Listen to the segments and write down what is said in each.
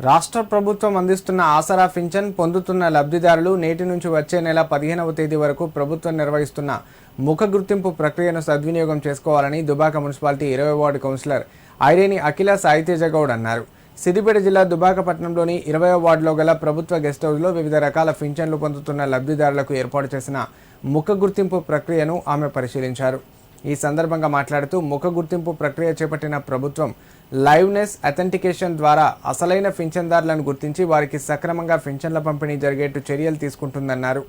రాష్ట్ర ప్రభుత్వం అందిస్తున్న ఆసరా పింఛన్ పొందుతున్న లబ్ధిదారులు నేటి నుంచి వచ్చే నెల 15వ తేదీ వరకు ప్రభుత్వం నిర్వహిస్తున్న ముఖ గుర్తింపు ప్రక్రియను సద్వినియోగం చేసుకోవాలని దుబాక మున్సిపాలిటీ 20వ వార్డు కౌన్సిలర్ ఐరేని అఖిల సాయితేజగౌడ్ అన్నారు. సిద్దిపేట జిల్లా దుబాక పట్టణంలోని 20వ వార్డులో గల ప్రభుత్వ గెస్ట్ హౌస్లో వివిధ రకాల పింఛన్లు పొందుతున్న లబ్ధిదారులకు ఏర్పాటు చేసిన ముఖ గుర్తింపు ప్రక్రియను ఆమె పరిశీలించారు. ఈ సందర్భంగా మాట్లాడుతూ ముఖ గుర్తింపు ప్రక్రియ చేపట్టిన ప్రభుత్వం లైవ్నెస్ అథెంటికేషన్ ద్వారా అసలైన పింఛన్దారులను గుర్తించి వారికి సక్రమంగా పింఛన్ల పంపిణీ జరిగేట్టు చర్యలు తీసుకుంటుందన్నారు.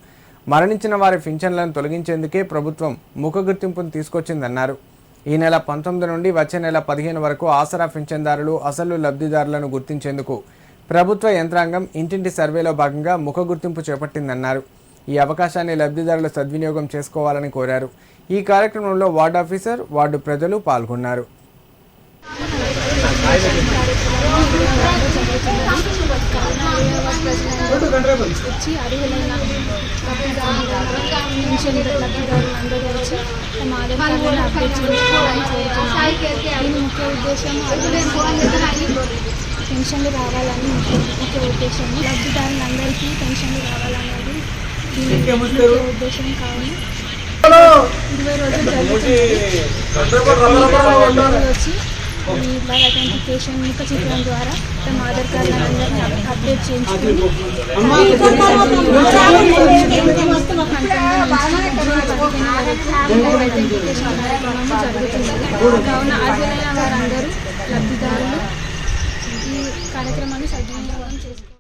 మరణించిన వారి పింఛన్లను తొలగించేందుకే ప్రభుత్వం ముఖ గుర్తింపును తీసుకొచ్చిందన్నారు. ఈ నెల 19 నుండి వచ్చే నెల 15 వరకు ఆసరా పింఛన్దారులు అసలు లబ్ధిదారులను గుర్తించేందుకు ప్రభుత్వ యంత్రాంగం ఇంటింటి సర్వేలో భాగంగా ముఖ గుర్తింపు చేపట్టిందన్నారు. ఈ అవకాశాన్ని లబ్ధిదారులు సద్వినియోగం చేసుకోవాలని కోరారు. ఈ కార్యక్రమంలో వార్డు ఆఫీసర్, వార్డు ప్రజలు పాల్గొన్నారు. పెన్షన్లు రావాలని ముఖ్య ఉద్దేశం, లబ్ధిదారులందరికీ పెన్షన్లు రావాలన్నది ముఖ్య ఉద్దేశం. కావున 20 రోజులు వచ్చి ఈ బై ఐడెంటిఫికేషన్ ముఖ చిత్రం ద్వారా తమ ఆధార్ కార్డులందరినీ అప్డేట్ చేయించుకుని ఐడెంటిఫికేషన్ కార్యక్రమం జరుగుతుంది. కావున అర్హులైన వారందరూ లబ్ధిదారులు ఈ కార్యక్రమాన్ని సద్వినియోగం చేసుకోవాలి.